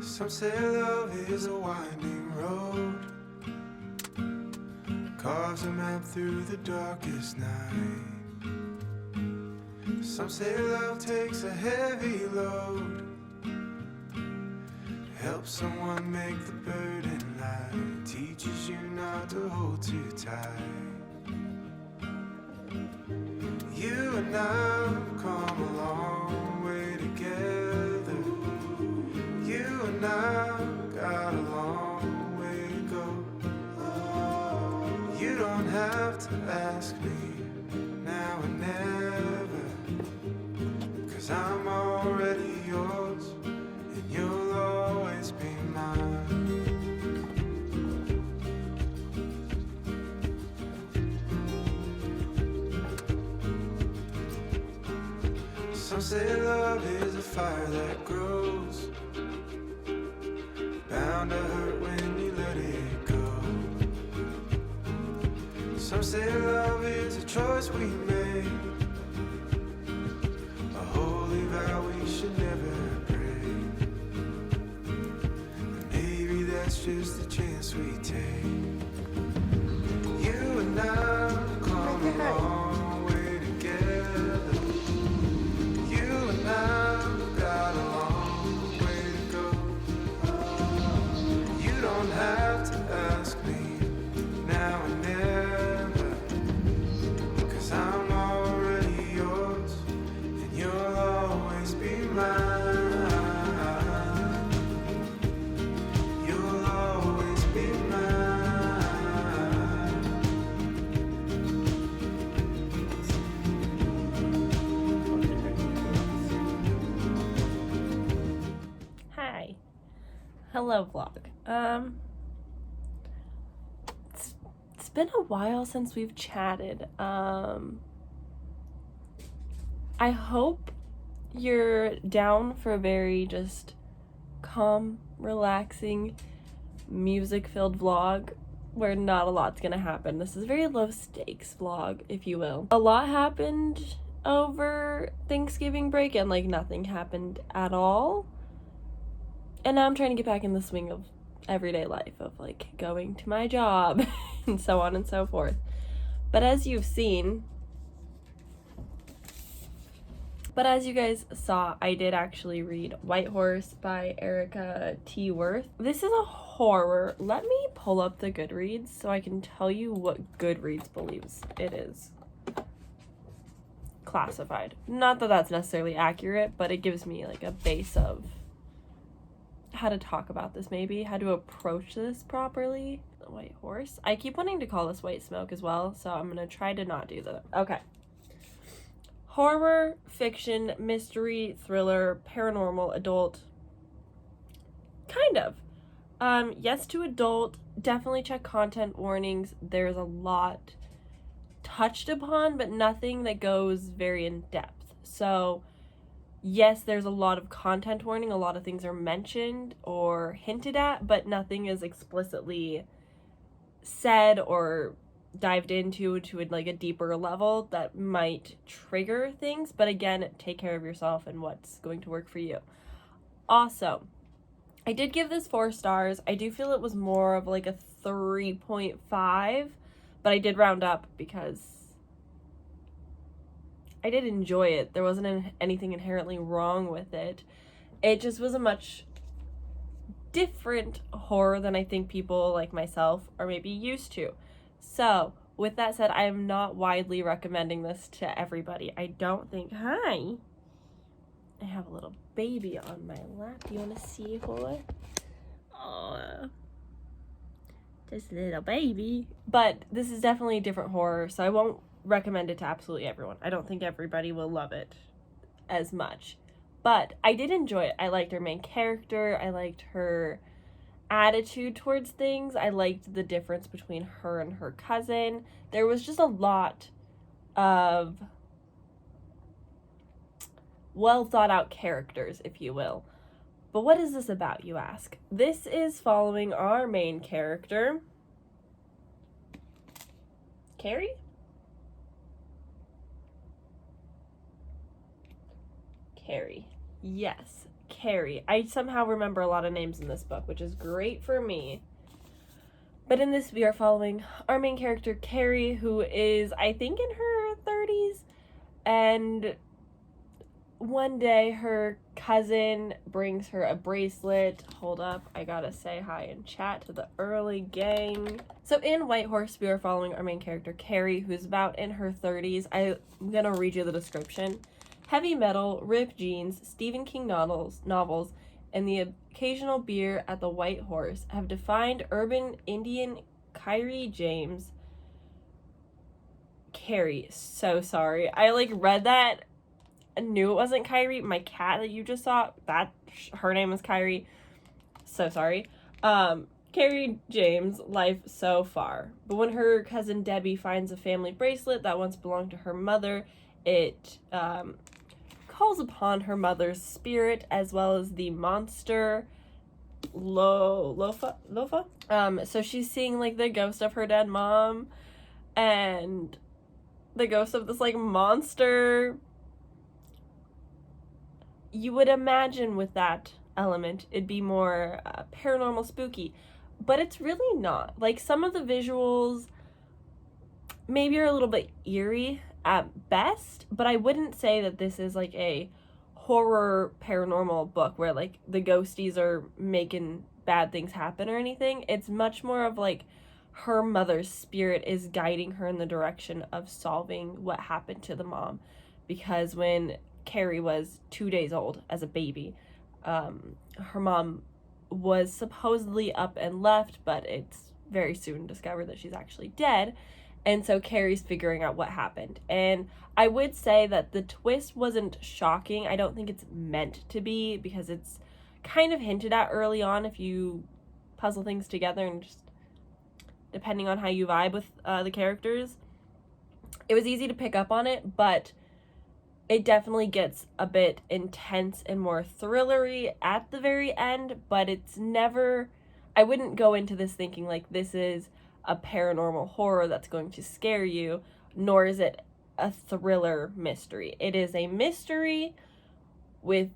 Some say love is a winding road, carves a map through the darkest night. Some say love takes a heavy load, helps someone make the burden light, teaches you not to hold too tight. You and I have come a long way together. You and I got a long way to go. You don't have to ask me now and never, 'cause I'm already yours and you'll always be mine. Some say love is a fire that grows, bound to hurt when you let it go. Some say love is a choice we make, a holy vow we should never break. And maybe that's just the chance we take. You and I come a long way together. You and I got a long way to go. You don't have to ask me now and never, 'cause I'm already yours and you'll always be mine. You'll always be mine. Hi. Hello, vlog. It's been a while since we've chatted. I hope you're down for a very just calm, relaxing, music-filled vlog where not a lot's gonna happen. This is a very low-stakes vlog, if you will. A lot happened over Thanksgiving break and like nothing happened at all. And now I'm trying to get back in the swing of everyday life, of like going to my job and so on and so forth. But as you guys saw, I did actually read White Horse by Erica T. Worth. This is a horror. Let me pull up the Goodreads so I can tell you what Goodreads believes it is classified. Not that that's necessarily accurate, but it gives me like a base of how to talk about this, maybe how to approach this properly. White Horse. I keep wanting to call this White Smoke as well, so I'm gonna try to not do that. Okay. Horror, fiction, mystery, thriller, paranormal, adult. Kind of. Yes to adult. Definitely check content warnings. There's a lot touched upon, but nothing that goes very in depth. So yes, there's a lot of content warning, a lot of things are mentioned or hinted at, but nothing is explicitly said or dived into like a deeper level that might trigger things. But again, take care of yourself and what's going to work for you. Also, I did give this 4 stars. I do feel it was more of like a 3.5, but I did round up because I did enjoy it. There wasn't anything inherently wrong with it. It just was a much different horror than I think people like myself are maybe used to. So, with that said, I am not widely recommending this to everybody. I don't think... Hi! I have a little baby on my lap. You want to see her? Aww. Just a little baby. But this is definitely a different horror, so I won't recommend it to absolutely everyone. I don't think everybody will love it as much, but I did enjoy it. I liked her main character. I liked her attitude towards things. I liked the difference between her and her cousin. There was just a lot of well thought out characters, if you will. But what is this about, you ask? This is following our main character, Carrie? Carrie. Yes, Carrie. I somehow remember a lot of names in this book, which is great for me. But in this, we are following our main character, Carrie, who is, I think, in her 30s. And one day, her cousin brings her a bracelet. Hold up, I gotta say hi and chat to the early gang. So in White Horse, we are following our main character, Carrie, who's about in her 30s. I'm gonna read you the description. Heavy metal, ripped jeans, Stephen King novels, and the occasional beer at the White Horse have defined urban Indian Kyrie James. Carrie, so sorry. I read that, knew it wasn't Kyrie. My cat that you just saw, her name is Kyrie. So sorry. Carrie James, life so far. But when her cousin Debbie finds a family bracelet that once belonged to her mother, it calls upon her mother's spirit as well as the monster Lofa. So she's seeing the ghost of her dead mom and the ghost of this monster. You would imagine with that element it'd be more paranormal spooky, but it's really not. Some of the visuals maybe are a little bit eerie at best, but I wouldn't say that this is a horror paranormal book where the ghosties are making bad things happen or anything. It's much more of her mother's spirit is guiding her in the direction of solving what happened to the mom, because when Carrie was 2 days old as a baby, her mom was supposedly up and left, but it's very soon discovered that she's actually dead. And so Carrie's figuring out what happened. And I would say that the twist wasn't shocking. I don't think it's meant to be, because it's kind of hinted at early on if you puzzle things together and just depending on how you vibe with the characters. It was easy to pick up on it, but it definitely gets a bit intense and more thrillery at the very end, but it's never... I wouldn't go into this thinking this is a paranormal horror that's going to scare you, nor is it a thriller mystery. It is a mystery with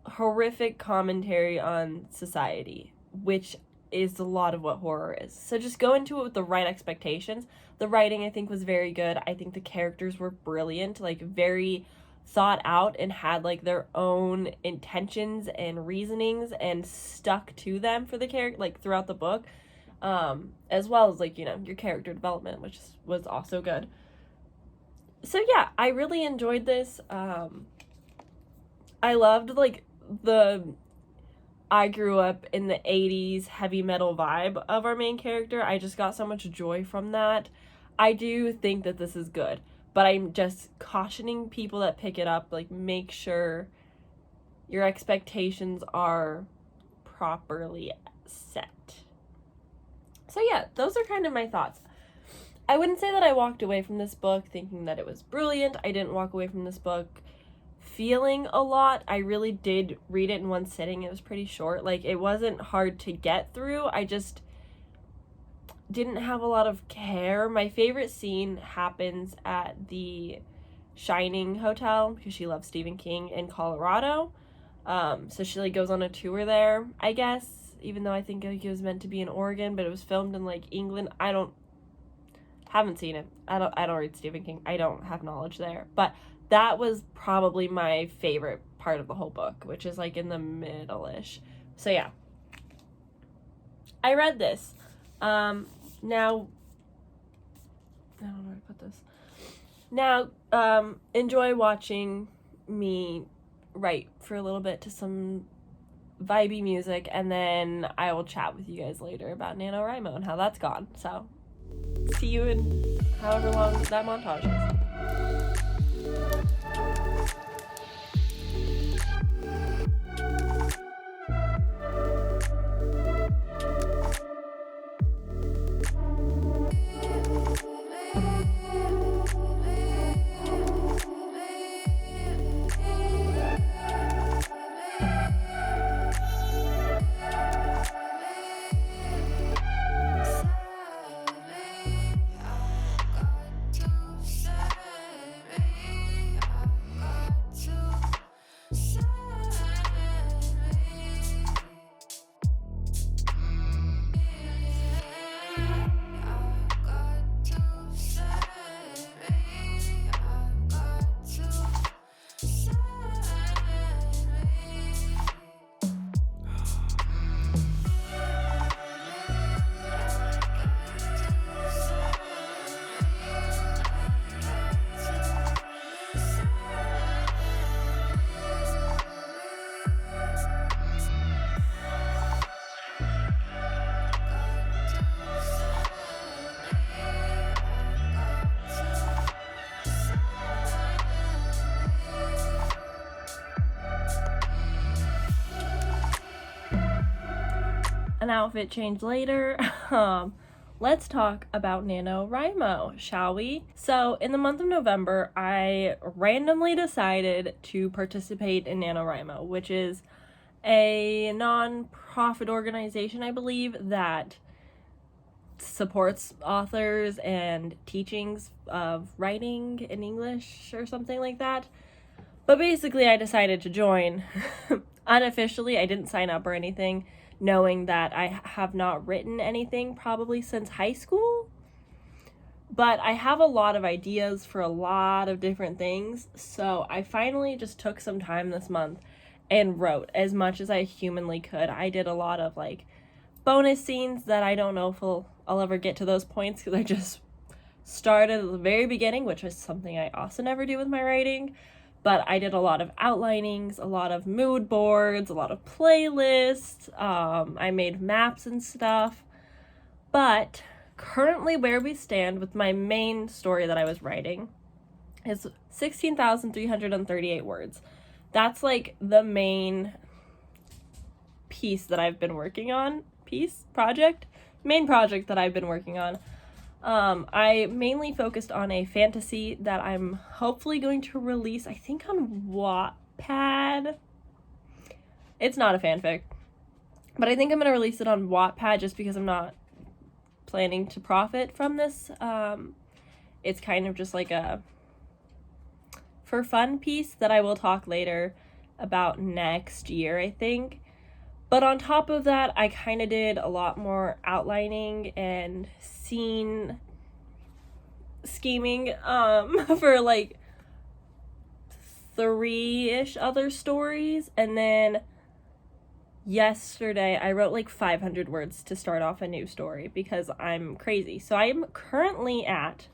horrific commentary on society, which is a lot of what horror is. So just go into it with the right expectations. The writing, I think, was very good. I think the characters were brilliant, very thought out and had their own intentions and reasonings and stuck to them for the character throughout the book. As well as your character development, which was also good. So yeah, I really enjoyed this. I loved I grew up in the 80s heavy metal vibe of our main character. I just got so much joy from that. I do think that this is good, but I'm just cautioning people that pick it up, make sure your expectations are properly set. So yeah, those are kind of my thoughts. I wouldn't say that I walked away from this book thinking that it was brilliant. I didn't walk away from this book feeling a lot. I really did read it in one sitting. It was pretty short. It wasn't hard to get through. I just didn't have a lot of care. My favorite scene happens at the Shining Hotel, because she loves Stephen King, in Colorado. So she goes on a tour there, I guess, even though I think it was meant to be in Oregon, but it was filmed in England. Haven't seen it. I don't read Stephen King. I don't have knowledge there. But that was probably my favorite part of the whole book, which is in the middle-ish. So yeah. I read this. Now, I don't know where to put this. Now, enjoy watching me write for a little bit to some vibey music, and then I will chat with you guys later about NaNoWriMo and how that's gone. So, see you in however long that montage is. Got to say an outfit change later. Let's talk about NaNoWriMo, shall we? So in the month of November, I randomly decided to participate in NaNoWriMo, which is a non-profit organization, I believe, that supports authors and teachings of writing in English or something like that. But basically, I decided to join. Unofficially, I didn't sign up or anything, knowing that I have not written anything probably since high school. But I have a lot of ideas for a lot of different things, so I finally just took some time this month and wrote as much as I humanly could. I did a lot of like bonus scenes that I don't know if I'll ever get to those points because I just started at the very beginning, which is something I also never do with my writing. But I did a lot of outlinings, a lot of mood boards, a lot of playlists. I made maps and stuff. But currently where we stand with my main story that I was writing is 16,338 words. That's like the main piece that I've been working on. Main project that I've been working on. I mainly focused on a fantasy that I'm hopefully going to release, I think on Wattpad. It's not a fanfic, but I think I'm going to release it on Wattpad just because I'm not planning to profit from this. It's kind of just like a for fun piece that I will talk later about next year, I think. But on top of that, I kind of did a lot more outlining and scene scheming for like 3-ish other stories. And then yesterday, I wrote like 500 words to start off a new story because I'm crazy. So I'm currently at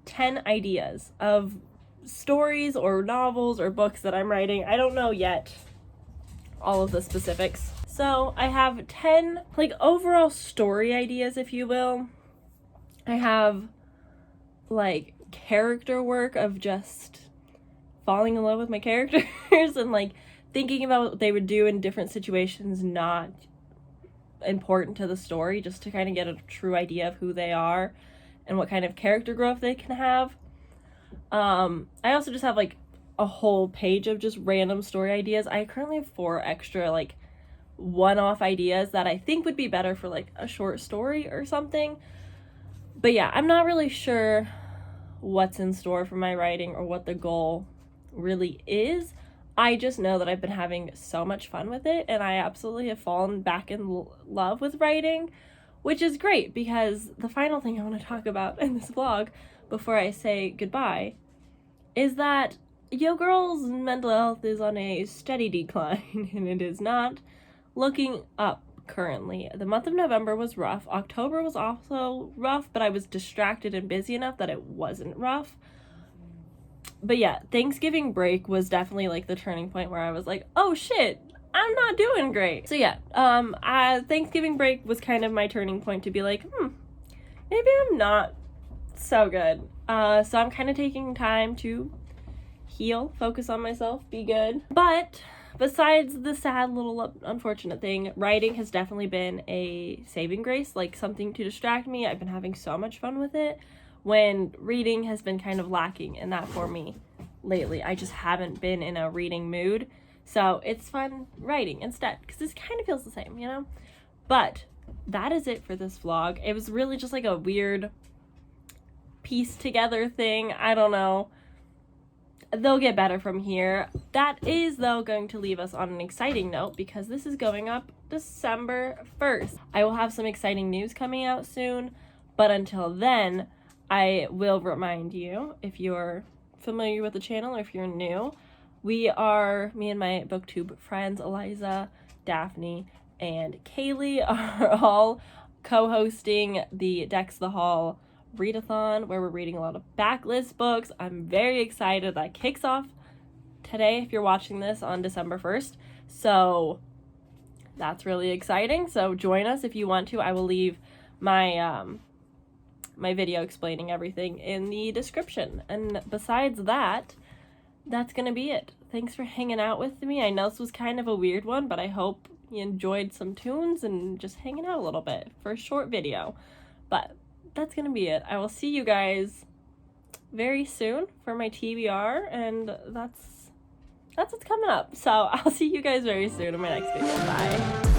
10 ideas of stories or novels or books that I'm writing. I don't know yet all of the specifics. So I have 10 like overall story ideas, if you will. I have like character work of just falling in love with my characters and like thinking about what they would do in different situations, not important to the story, just to kind of get a true idea of who they are and what kind of character growth they can have. I also just have like a whole page of just random story ideas. I currently have 4 extra like one-off ideas that I think would be better for like a short story or something. But yeah, I'm not really sure what's in store for my writing or what the goal really is. I just know that I've been having so much fun with it, and I absolutely have fallen back in love with writing, which is great because the final thing I want to talk about in this vlog before I say goodbye is that yo girl's mental health is on a steady decline, and it is not looking up currently. The month of November was rough. October was also rough, but I was distracted and busy enough that it wasn't rough. But yeah, Thanksgiving break was definitely like the turning point where I was like, oh shit, I'm not doing great. So yeah, Thanksgiving break was kind of my turning point to be like, maybe I'm not so good. So I'm kind of taking time to heal, focus on myself, be good. But besides the sad little unfortunate thing, writing has definitely been a saving grace, like something to distract me. I've been having so much fun with it when reading has been kind of lacking in that for me lately. I just haven't been in a reading mood. So it's fun writing instead because this kind of feels the same, you know? But that is it for this vlog. It was really just like a weird piece together thing. I don't know. They'll get better from here. That is, though, going to leave us on an exciting note because this is going up December 1st. I will have some exciting news coming out soon, but until then, I will remind you, if you're familiar with the channel or if you're new, me and my booktube friends, Eliza, Daphne, and Kaylee are all co-hosting the Dex the Hall readathon where we're reading a lot of backlist books. I'm very excited. That kicks off today if you're watching this on December 1st. So that's really exciting. So join us if you want to. I will leave my my video explaining everything in the description. And besides that, that's gonna be it. Thanks for hanging out with me. I know this was kind of a weird one, but I hope you enjoyed some tunes and just hanging out a little bit for a short video. But that's gonna be it. I will see you guys very soon for my TBR, and that's what's coming up. So I'll see you guys very soon in my next video. Bye.